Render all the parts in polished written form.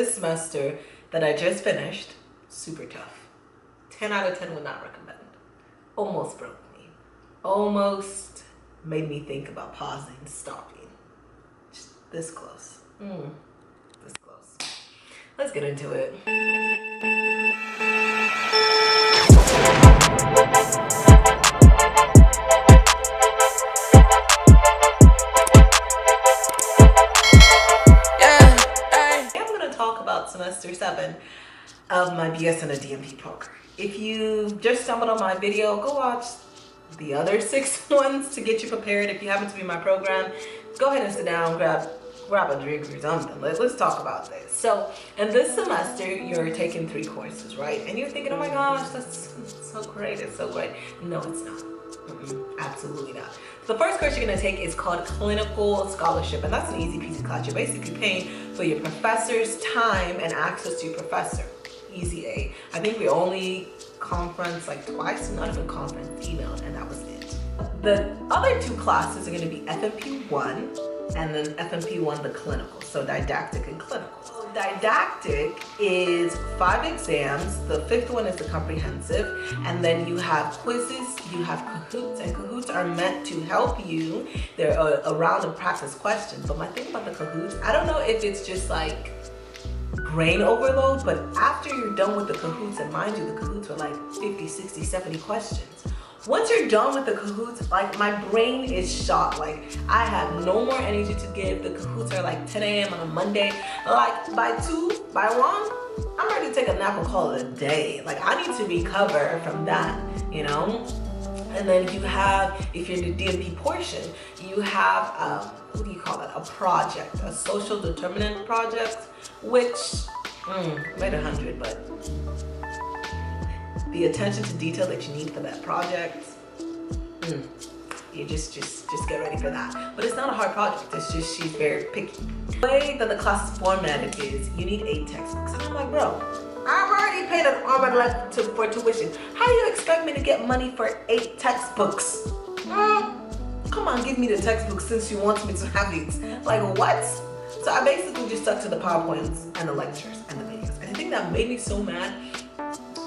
This semester that I just finished, super tough. 10 out of 10 would not recommend. Almost broke me. Almost made me think about pausing, stopping. Just this close. This close. Let's get into it. Semester 7 of my BSN-DNP program. If you just stumbled on my video, go watch the other 6 ones to get you prepared. If you happen to be in my program, go ahead and sit down, grab a drink or something. Let's talk about this. So in this semester, you're taking 3 courses, right? And you're thinking, oh my gosh, that's so great, it's so great. No, it's not. Absolutely not. The first course you're going to take is called Clinical Scholarship, and that's an easy peasy class. You're basically paying for your professor's time and access to your professor. Easy A. I think we only conference like twice, not even conference, email, and that was it. The other 2 classes are going to be FMP 1 and then FMP 1, the clinical, so didactic and clinical. Didactic is 5 exams. The 5th one is the comprehensive, and then you have quizzes, you have Kahoots, and Kahoots are meant to help you. They're a round of practice questions. But my thing about the Kahoots, I don't know if it's just like brain overload, but after you're done with the Kahoots, and mind you, the Kahoots are like 50, 60, 70 questions. Once you're done with the Kahoots, like my brain is shot. Like I have no more energy to give. The Kahoots are like 10 a.m. on a Monday. Like by 1, I'm ready to take a nap and call it a day. Like I need to recover from that, you know? And then you have, if you're in the DNP portion, you have, what do you call that? A project, a social determinant project, which, made 100, but the attention to detail that you need for that project, you just get ready for that. But it's not a hard project, it's just she's very picky. The way that the class is formatted is you need 8 textbooks. And I'm like, bro, I've already paid an arm and leg for tuition. How do you expect me to get money for 8 textbooks? Come on, give me the textbooks since you want me to have these. Like what? So I basically just stuck to the PowerPoints and the lectures and the videos. And the thing that made me so mad,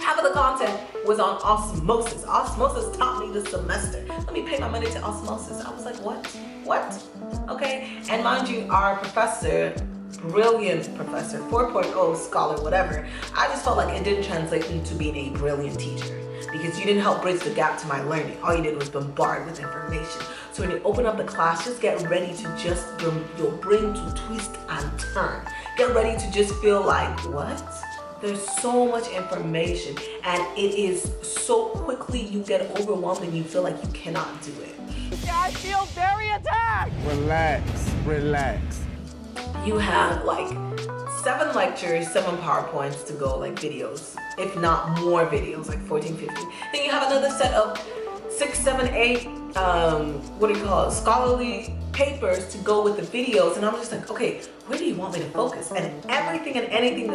half of the content was on osmosis. Osmosis taught me this semester. Let me pay my money to osmosis. I was like, what? What? Okay. And mind you, our professor, brilliant professor, 4.0 scholar, whatever, I just felt like it didn't translate into being a brilliant teacher because you didn't help bridge the gap to my learning. All you did was bombard with information. So when you open up the class, just get ready to just, your brain to twist and turn. Get ready to just feel like, what? There's so much information and it is so quickly you get overwhelmed and you feel like you cannot do it. Yeah, I feel very attacked. Relax. You have like 7 lectures, 7 PowerPoints to go, like videos, if not more videos, like 14, 15. Then you have another set of 6, 7, 8, scholarly papers to go with the videos. And I'm just like, okay, where do you want me to focus? And everything and anything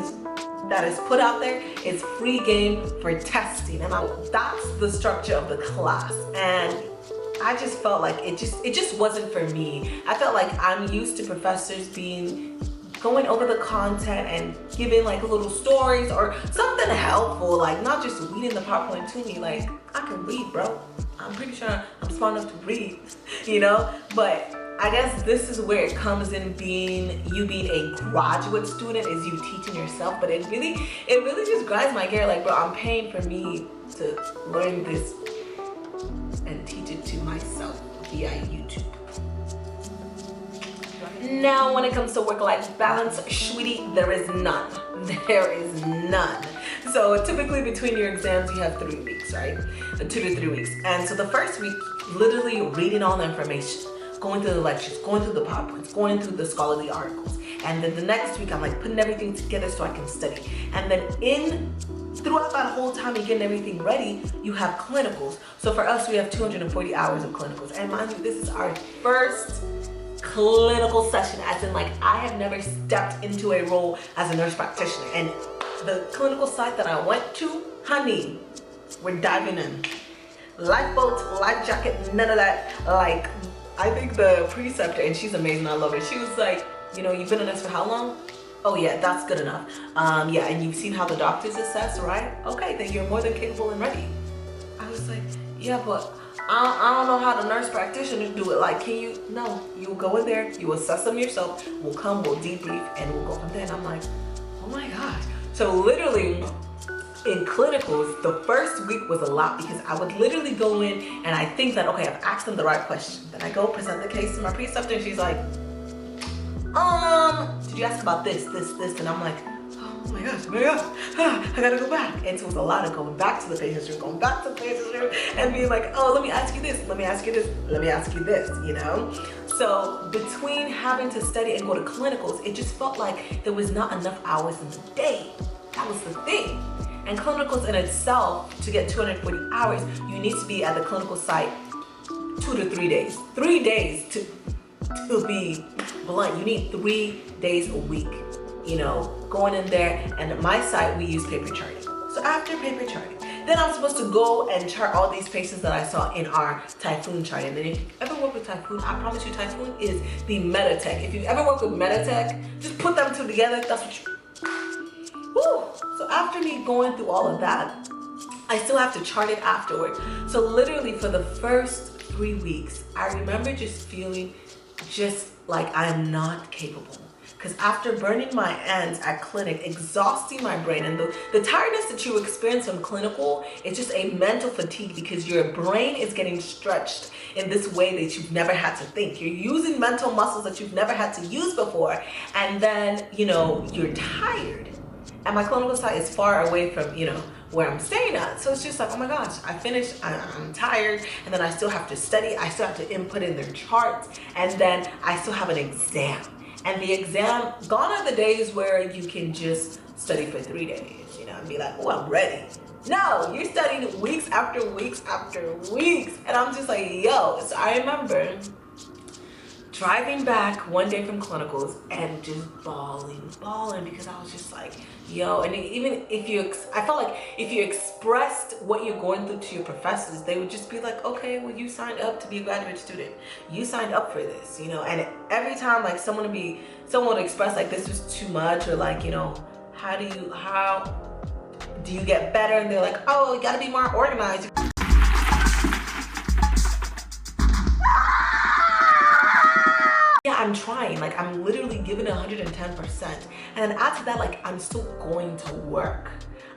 that is put out there is free game for testing, and that's the structure of the class. And I just felt like it just wasn't for me. I felt like I'm used to professors going over the content and giving like little stories or something helpful, like not just reading the PowerPoint to me. Like I can read, bro. I'm pretty sure I'm smart enough to read, you know, but I guess this is where it comes in being a graduate student, is you teaching yourself. But it really just grinds my gear. Like, bro, I'm paying for me to learn this and teach it to myself via YouTube. Now, when it comes to work-life balance, sweetie, there is none. There is none. So typically between your exams, you have 3 weeks, right? 2 to 3 weeks. And so the first week, literally reading all the information, going through the lectures, going through the PowerPoints, going through the scholarly articles. And then the next week, I'm like putting everything together so I can study. And then throughout that whole time you're getting everything ready, you have clinicals. So for us, we have 240 hours of clinicals. And mind you, this is our first clinical session, as in like I have never stepped into a role as a nurse practitioner. And the clinical site that I went to, honey, we're diving in. Lifeboat, life jacket, none of that. Like, I think the preceptor, and she's amazing, I love her, she was like, you know, you've been in this for how long? Oh yeah, that's good enough. Yeah, and you've seen how the doctors assess, right? Okay, then you're more than capable and ready. I was like, yeah, but I don't know how the nurse practitioners do it. Like, can you? No, you go in there, you assess them yourself. We'll debrief, and we'll go from there. And I'm like, oh my gosh. So literally, in clinicals, the first week was a lot because I would literally go in and I think that, okay, I've asked them the right question. Then I go present the case to my preceptor and she's like, did you ask about this? And I'm like, oh my gosh, I gotta go back. And so it was a lot of going back to the patient's room, going back to the patient's room and being like, oh, let me ask you this, let me ask you this, let me ask you this, you know? So between having to study and go to clinicals, it just felt like there was not enough hours in the day. That was the thing. And clinicals in itself, to get 240 hours, you need to be at the clinical site 2 to 3 days. 3 days to be blunt. You need 3 days a week, you know, going in there. And at my site, we use paper charting. So after paper charting, then I'm supposed to go and chart all these patients that I saw in our Typhoon chart. And then if you ever work with Typhoon, I promise you Typhoon is the meta tech. If you ever work with meta tech, just put them two together. That's what you... Woo. So after me going through all of that, I still have to chart it afterward. So literally for the first 3 weeks, I remember just feeling just like I'm not capable. Because after burning my ends at clinic, exhausting my brain, and the tiredness that you experience from clinical, it's just a mental fatigue because your brain is getting stretched in this way that you've never had to think. You're using mental muscles that you've never had to use before, and then, you know, you're tired. And my clinical site is far away from, you know, where I'm staying at. So it's just like, oh my gosh, I finished, I'm tired, and then I still have to study, I still have to input in their charts, and then I still have an exam. And the exam, gone are the days where you can just study for 3 days, you know, and be like, oh, I'm ready. No, you're studying weeks after weeks after weeks. And I'm just like, yo. So I remember driving back one day from clinicals and just bawling because I was just like, yo. And even if I felt like if you expressed what you're going through to your professors, they would just be like, okay, well, you signed up to be a graduate student. You signed up for this, you know. And every time like someone would express like this was too much, or like, you know, how do you get better? And they're like, oh, you gotta be more organized. I'm trying, like I'm literally giving 110%. And then after that, like I'm still going to work.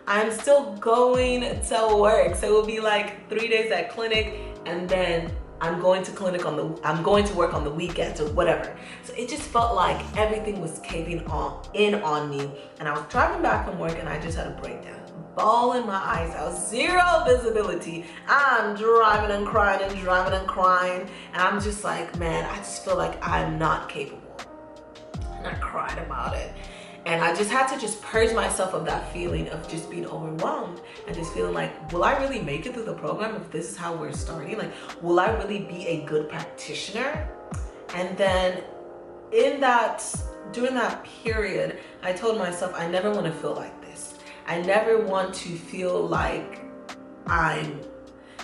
I'm still going to work. So it will be like 3 days at clinic, and then I'm going to work on the weekends or whatever. So it just felt like everything was caving in on me. And I was driving back from work and I just had a breakdown. Ball in my eyes. I was zero visibility. I'm driving and crying and I'm just like, man, I just feel like I'm not capable. And I cried about it. And I just had to just purge myself of that feeling of just being overwhelmed and just feeling like, will I really make it through the program if this is how we're starting? Like, will I really be a good practitioner? And then during that period, I told myself, I never want to feel like this. I never want to feel like I'm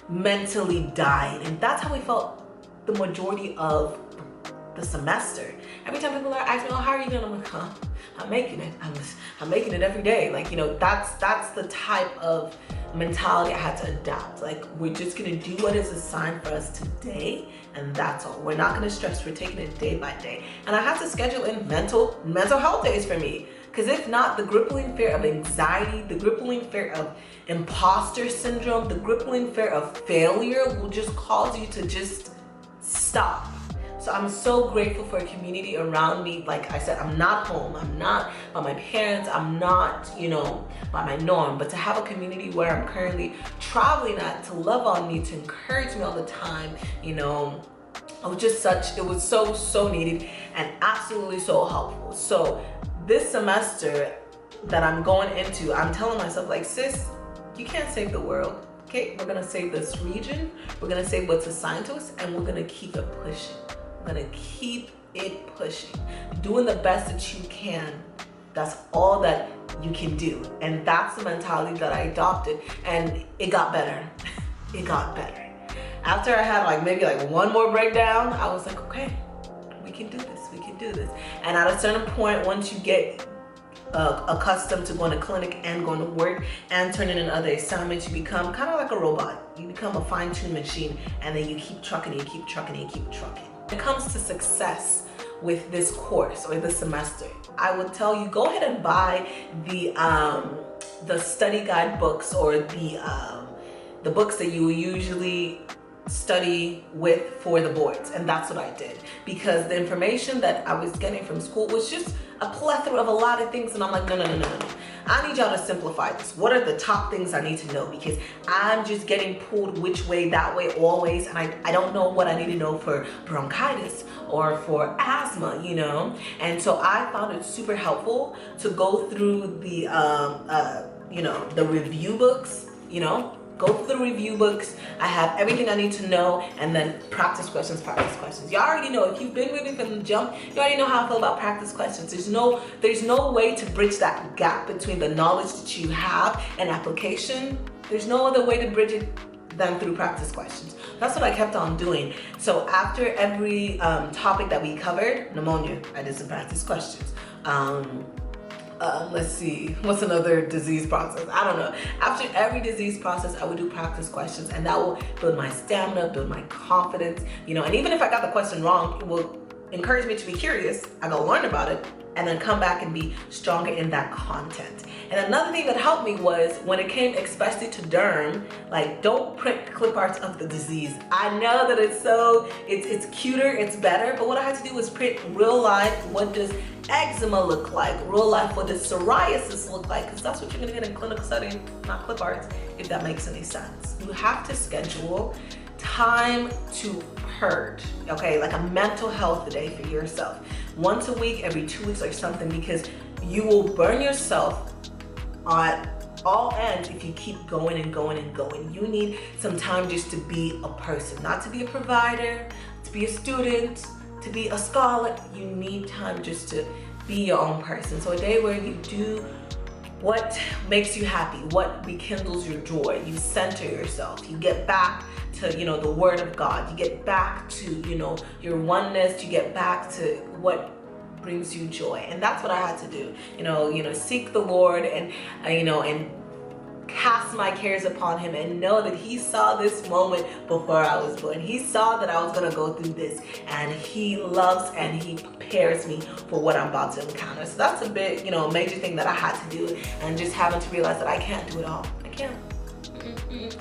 mentally dying. And that's how we felt the majority of the semester. Every time people are asking, oh, how are you doing? I'm like, huh, I'm making it. I'm making it every day. Like, you know, that's the type of mentality I had to adapt. Like, we're just gonna do what is assigned for us today, and that's all. We're not gonna stress, we're taking it day by day. And I had to schedule in mental health days for me. Because if not, the crippling fear of anxiety, the crippling fear of imposter syndrome, the crippling fear of failure will just cause you to just stop. So I'm so grateful for a community around me. Like I said, I'm not home. I'm not by my parents. I'm not, you know, by my norm. But to have a community where I'm currently traveling at, to love on me, to encourage me all the time, you know, it was so needed and absolutely so helpful. So this semester that I'm going into, I'm telling myself, like, sis, you can't save the world, okay? We're gonna save this region, we're gonna save what's assigned to us, and we're gonna keep it pushing. We're gonna keep it pushing. Doing the best that you can, that's all that you can do. And that's the mentality that I adopted, and it got better. It got better. After I had maybe one more breakdown, I was like, okay, we can do this, we can do this. And at a certain point, once you get accustomed to going to clinic and going to work and turning in other assignments, you become kind of like a robot. You become a fine-tuned machine, and then you keep trucking and you keep trucking and you keep trucking. When it comes to success with this course or this semester, I would tell you, go ahead and buy the study guide books, or the books that you usually study with for the boards. And that's what I did, because the information that I was getting from school was just a plethora of a lot of things, and I'm like, no. I need y'all to simplify this. What are the top things I need to know? Because I'm just getting pulled which way, that way, always, and I don't know what I need to know for bronchitis or for asthma, you know? And so I found it super helpful to go through the the review books, go through the review books. I have everything I need to know, and then practice questions. You already know, if you've been with me from the jump, you already know how I feel about practice questions. There's no way to bridge that gap between the knowledge that you have and application. There's no other way to bridge it than through practice questions. That's what I kept on doing. So after every topic that we covered, pneumonia, I did some practice questions. Let's see, what's another disease process? I don't know. After every disease process, I would do practice questions, and that will build my stamina, build my confidence, and even if I got the question wrong, it will encourage me to be curious. I go learn about it, and then come back and be stronger in that content. And another thing that helped me was when it came especially to derm, like, don't print clip arts of the disease. I know that it's cuter, it's better, but what I had to do was print real life. What does eczema look like? Real life, what does psoriasis look like? Because that's what you're gonna get in clinical setting, not clip arts, if that makes any sense. You have to schedule time to purge, okay? Like a mental health day for yourself. Once a week, every 2 weeks or something, because you will burn yourself on all ends if you keep going and going and going. You need some time just to be a person, not to be a provider, to be a student, to be a scholar. You need time just to be your own person. So a day where you do what makes you happy, what rekindles your joy. You center yourself. You get back to, the word of God. You get back to, your oneness. You get back to what brings you joy. And that's what I had to do. Seek the Lord and cast my cares upon him, and know that he saw this moment before I was born. He saw that I was going to go through this, and he loves and he prepares me for what I'm about to encounter. So that's a big, major thing that I had to do, and just having to realize that I can't do it all. I can't.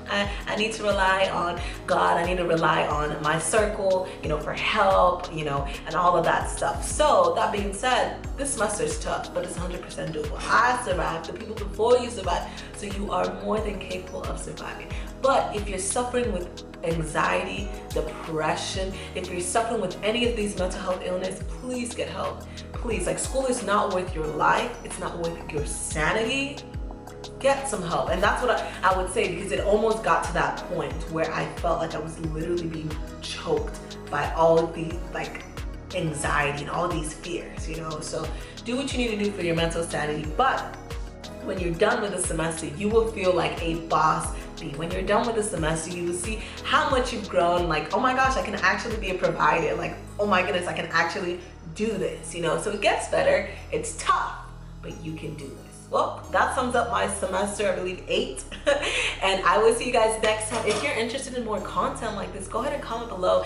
I need to rely on God. I need to rely on my circle, for help, and all of that stuff. So that being said, this semester is tough, but it's 100% doable. I survived. The people before you survived. So you are more than capable of surviving. But if you're suffering with anxiety, depression, if you're suffering with any of these mental health illness, please get help. Please, school is not worth your life. It's not worth your sanity. Get some help. And that's what I would say, because it almost got to that point where I felt like I was literally being choked by all of the anxiety and all these fears, So do what you need to do for your mental sanity. But when you're done with the semester, you will feel like a boss bee. When you're done with the semester, you will see how much you've grown. Like, oh my gosh, I can actually be a provider. Like, oh my goodness, I can actually do this, So it gets better. It's tough, but you can do this. Well, that sums up my semester, I believe 8. And I will see you guys next time. If you're interested in more content like this, go ahead and comment below.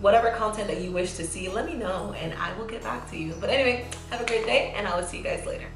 Whatever content that you wish to see, let me know and I will get back to you. But anyway, have a great day, and I will see you guys later.